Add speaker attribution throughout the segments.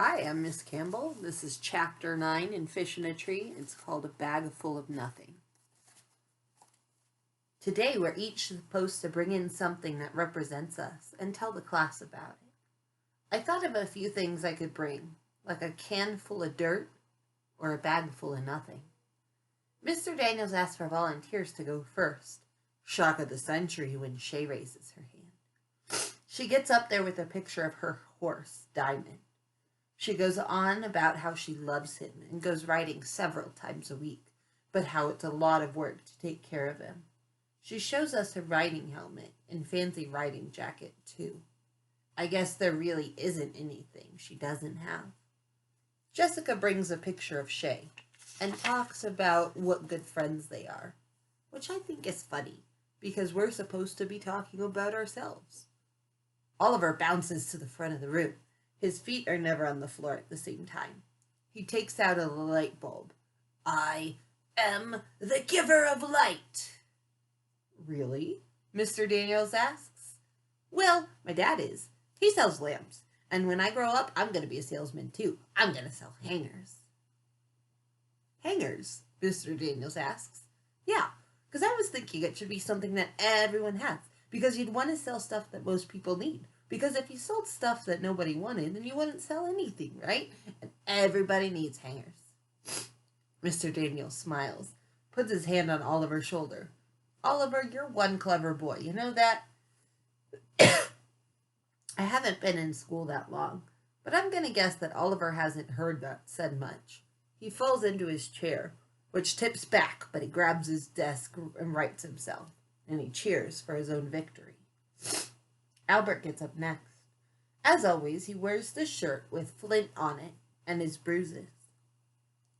Speaker 1: Hi, I'm Miss Campbell. This is Chapter 9 in Fish in a Tree. It's called A Bag Full of Nothing. Today we're each supposed to bring in something that represents us and tell the class about it. I thought of a few things I could bring, like a can full of dirt or a bag full of nothing. Mr. Daniels asked for volunteers to go first. Shock of the century when Shay raises her hand. She gets up there with a picture of her horse, Diamond. She goes on about how she loves him and goes riding several times a week, but how it's a lot of work to take care of him. She shows us her riding helmet and fancy riding jacket, too. I guess there really isn't anything she doesn't have. Jessica brings a picture of Shay and talks about what good friends they are, which I think is funny because we're supposed to be talking about ourselves. Oliver bounces to the front of the room. His feet are never on the floor at the same time. He takes out a light bulb. I am the giver of light. Really? Mr. Daniels asks. Well, my dad is. He sells lamps. And when I grow up, I'm going to be a salesman too. I'm going to sell hangers. Hangers? Mr. Daniels asks. Yeah, because I was thinking it should be something that everyone has. Because you'd want to sell stuff that most people need. Because if you sold stuff that nobody wanted, then you wouldn't sell anything, right? And everybody needs hangers. Mr. Daniels smiles, puts his hand on Oliver's shoulder. Oliver, you're one clever boy. You know that? I haven't been in school that long, but I'm going to guess that Oliver hasn't heard that said much. He falls into his chair, which tips back, but he grabs his desk and rights himself, and he cheers for his own victory. Albert gets up next. As always, he wears the shirt with Flint on it and his bruises.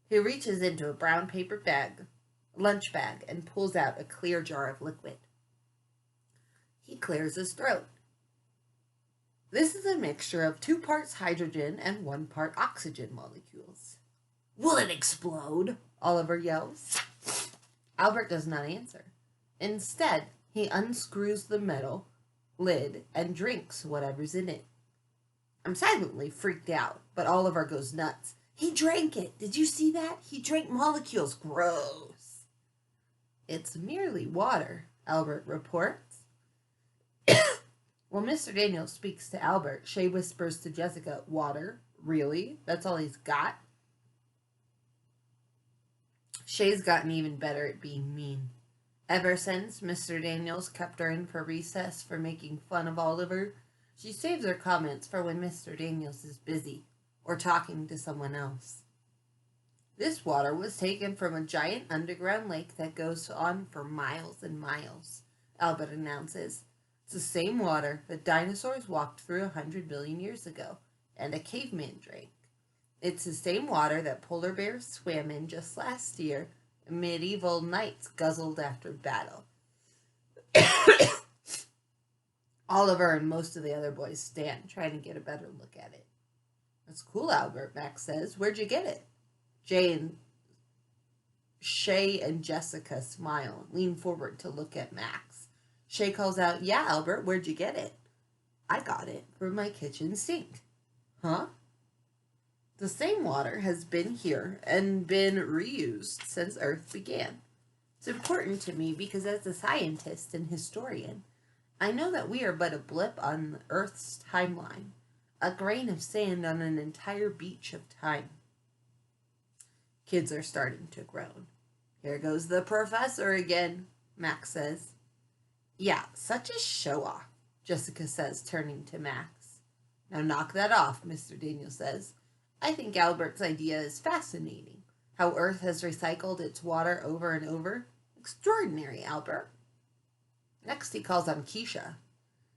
Speaker 1: He reaches into a brown paper lunch bag, and pulls out a clear jar of liquid. He clears his throat. This is a mixture of 2 parts hydrogen and 1 part oxygen molecules. Will it explode? Oliver yells. Albert does not answer. Instead, he unscrews the metal lid and drinks whatever's in it. I'm silently freaked out, but Oliver goes nuts. He drank it. Did you see that? He drank molecules. Gross. It's merely water, Albert reports. While Mr. Daniels speaks to Albert, Shay whispers to Jessica, water? Really? That's all he's got? Shay's gotten even better at being mean. Ever since Mr. Daniels kept her in for recess for making fun of Oliver, she saves her comments for when Mr. Daniels is busy or talking to someone else. This water was taken from a giant underground lake that goes on for miles and miles, Albert announces. It's the same water that dinosaurs walked through 100 million years ago, and a caveman drank. It's the same water that polar bears swam in just last year, medieval knights guzzled after battle. Oliver and most of the other boys stand, trying to get a better look at it. That's cool, Albert, Max says. Where'd you get it? Shay and Jessica smile and lean forward to look at Max. Shay calls out, yeah, Albert, where'd you get it? I got it from my kitchen sink. Huh? The same water has been here and been reused since Earth began. It's important to me because as a scientist and historian, I know that we are but a blip on Earth's timeline, a grain of sand on an entire beach of time. Kids are starting to groan. Here goes the professor again, Max says. Yeah, such a show-off, Jessica says, turning to Max. Now knock that off, Mr. Daniel says. I think Albert's idea is fascinating. How Earth has recycled its water over and over. Extraordinary, Albert. Next he calls on Keisha.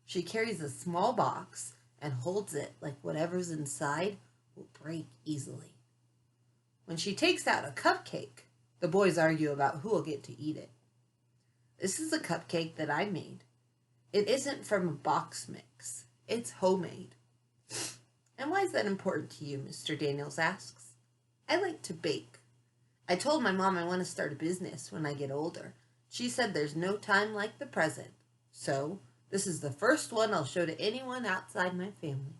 Speaker 1: She carries a small box and holds it like whatever's inside will break easily. When she takes out a cupcake, the boys argue about who will get to eat it. This is a cupcake that I made. It isn't from a box mix. It's homemade. And why is that important to you, Mr. Daniels asks. I like to bake. I told my mom I want to start a business when I get older. She said there's no time like the present. So, this is the first one I'll show to anyone outside my family.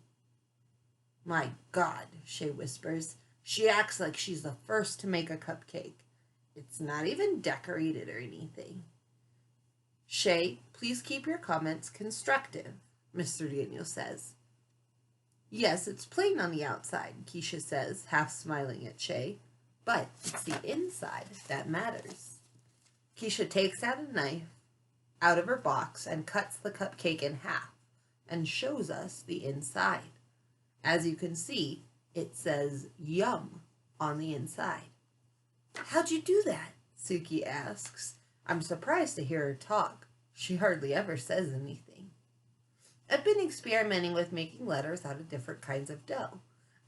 Speaker 1: My God, Shay whispers. She acts like she's the first to make a cupcake. It's not even decorated or anything. Shay, please keep your comments constructive, Mr. Daniels says. Yes, it's plain on the outside, Keisha says, half smiling at Shay. But it's the inside that matters. Keisha takes out a knife out of her box and cuts the cupcake in half and shows us the inside. As you can see, it says yum on the inside. How'd you do that? Suki asks. I'm surprised to hear her talk. She hardly ever says anything. I've been experimenting with making letters out of different kinds of dough.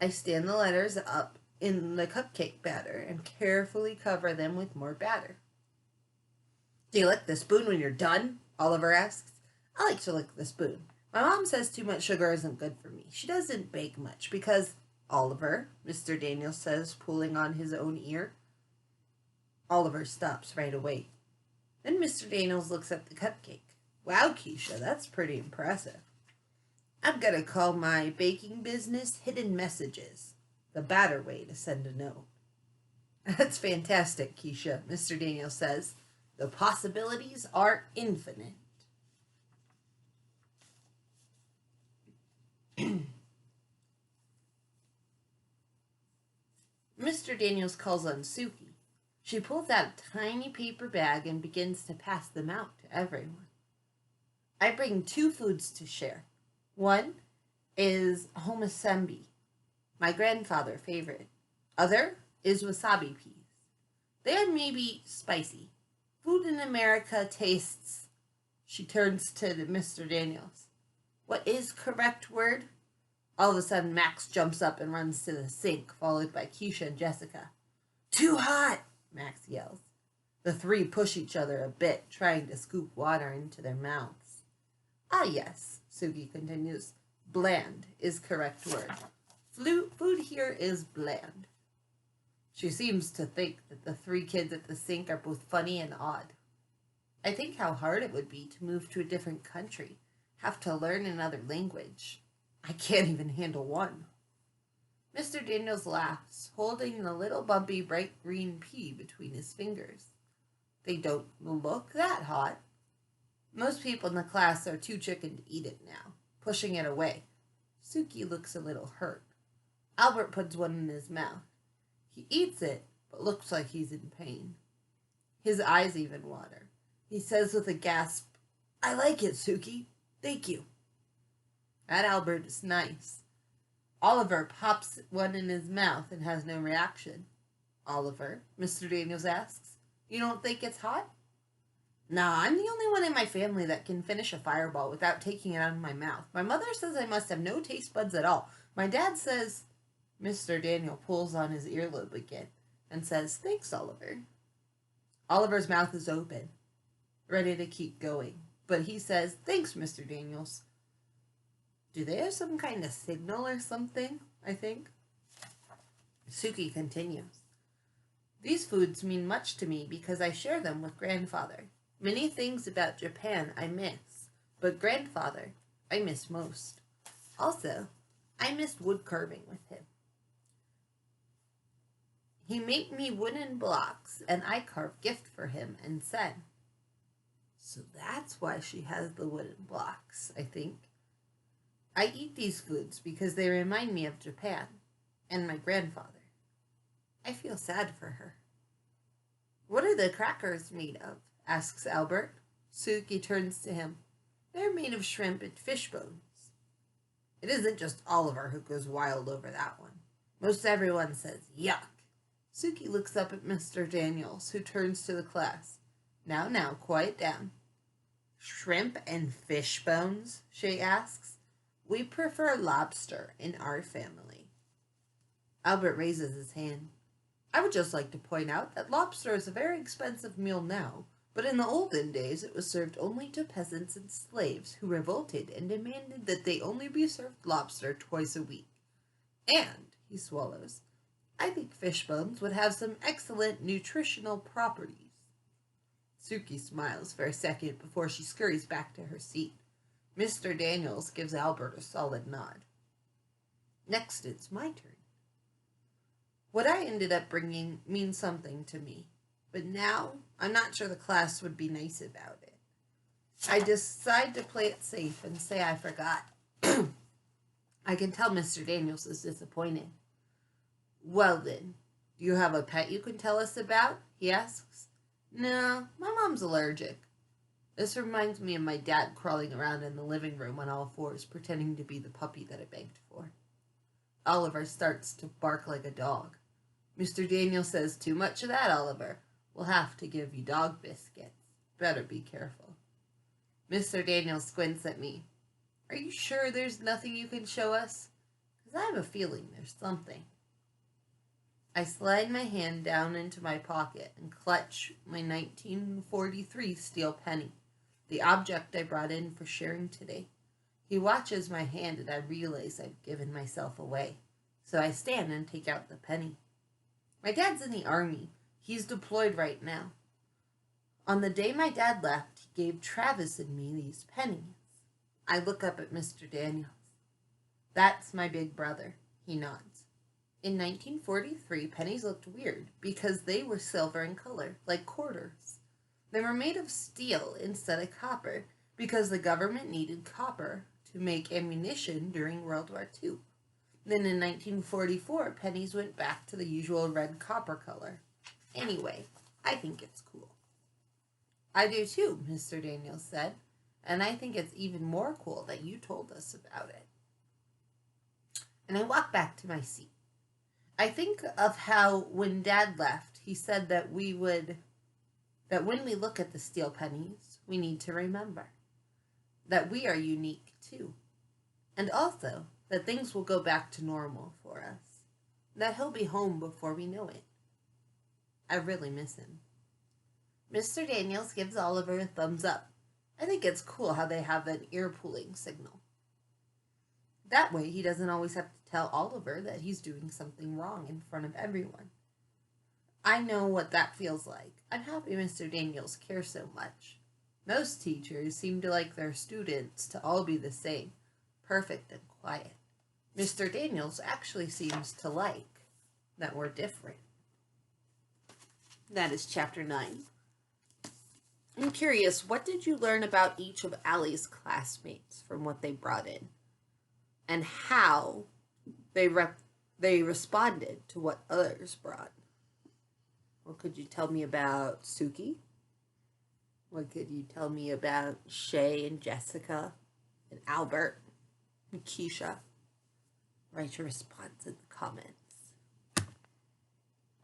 Speaker 1: I stand the letters up in the cupcake batter and carefully cover them with more batter. Do you lick the spoon when you're done? Oliver asks. I like to lick the spoon. My mom says too much sugar isn't good for me. She doesn't bake much because... Oliver, Mr. Daniels says, pulling on his own ear. Oliver stops right away. Then Mr. Daniels looks at the cupcake. Wow, Keisha, that's pretty impressive. I'm going to call my baking business Hidden Messages, the better way to send a note. That's fantastic, Keisha, Mr. Daniels says. The possibilities are infinite. Mr. Daniels calls on Suki. She pulls out a tiny paper bag and begins to pass them out to everyone. I bring 2 foods to share. One is homosembi, my grandfather's favorite. Other is wasabi peas. They are maybe spicy. Food in America tastes... She turns to Mr. Daniels. What is correct word? All of a sudden, Max jumps up and runs to the sink, followed by Keisha and Jessica. Too hot, Max yells. The 3 push each other a bit, trying to scoop water into their mouths. Ah, yes, Suki continues. Bland is correct word. Food here is bland. She seems to think that the 3 kids at the sink are both funny and odd. I think how hard it would be to move to a different country, have to learn another language. I can't even handle one. Mr. Daniels laughs, holding the little bumpy bright green pea between his fingers. They don't look that hot. Most people in the class are too chicken to eat it now, pushing it away. Suki looks a little hurt. Albert puts one in his mouth. He eats it, but looks like he's in pain. His eyes even water. He says with a gasp, I like it, Suki. Thank you. That Albert is nice. Oliver pops one in his mouth and has no reaction. Oliver, Mr. Daniels asks, you don't think it's hot? Nah, I'm the only one in my family that can finish a fireball without taking it out of my mouth. My mother says I must have no taste buds at all. My dad says... Mr. Daniel pulls on his earlobe again and says, thanks, Oliver. Oliver's mouth is open, ready to keep going, but he says, thanks, Mr. Daniels. Do they have some kind of signal or something, I think? Suki continues. These foods mean much to me because I share them with grandfather. Many things about Japan I miss, but grandfather I miss most. Also, I missed wood carving with him. He made me wooden blocks, and I carved gift for him and sent. So that's why she has the wooden blocks, I think. I eat these foods because they remind me of Japan and my grandfather. I feel sad for her. What are the crackers made of? Asks Albert. Suki turns to him. They're made of shrimp and fish bones. It isn't just Oliver who goes wild over that one. Most everyone says, yuck. Suki looks up at Mr. Daniels, who turns to the class. Now, quiet down. Shrimp and fish bones? She asks. We prefer lobster in our family. Albert raises his hand. I would just like to point out that lobster is a very expensive meal now, but in the olden days it was served only to peasants and slaves who revolted and demanded that they only be served lobster twice a week. And, he swallows, I think fish bones would have some excellent nutritional properties. Suki smiles for a second before she scurries back to her seat. Mr. Daniels gives Albert a solid nod. Next, it's my turn. What I ended up bringing means something to me, but now I'm not sure the class would be nice about it. I decide to play it safe and say I forgot. I can tell Mr. Daniels is disappointed. Well then, do you have a pet you can tell us about? He asks. No, my mom's allergic. This reminds me of my dad crawling around in the living room on all fours, pretending to be the puppy that I begged for. Oliver starts to bark like a dog. Mr. Daniels says, too much of that, Oliver. We'll have to give you dog biscuits. Better be careful. Mr. Daniels squints at me. Are you sure there's nothing you can show us? Because I have a feeling there's something. I slide my hand down into my pocket and clutch my 1943 steel penny, the object I brought in for sharing today. He watches my hand and I realize I've given myself away. So I stand and take out the penny. My dad's in the army. He's deployed right now. On the day my dad left, he gave Travis and me these pennies. I look up at Mr. Daniels. That's my big brother. He nods. In 1943, pennies looked weird because they were silver in color, like quarters. They were made of steel instead of copper because the government needed copper to make ammunition during World War II. Then in 1944, pennies went back to the usual red copper color. Anyway, I think it's cool. I do too, Mr. Daniels said, and I think it's even more cool that you told us about it. And I walk back to my seat. I think of how when Dad left, he said that when we look at the steel pennies, we need to remember that we are unique too. And also that things will go back to normal for us. That he'll be home before we know it. I really miss him. Mr. Daniels gives Oliver a thumbs up. I think it's cool how they have an ear-pulling signal. That way he doesn't always have to tell Oliver that he's doing something wrong in front of everyone. I know what that feels like. I'm happy Mr. Daniels cares so much. Most teachers seem to like their students to all be the same, perfect and quiet. Mr. Daniels actually seems to like that we're different. That is chapter 9. I'm curious, what did you learn about each of Allie's classmates from what they brought in? And how they responded to what others brought? What could you tell me about Suki? What could you tell me about Shay and Jessica and Albert and Keisha? Write your response in the comments.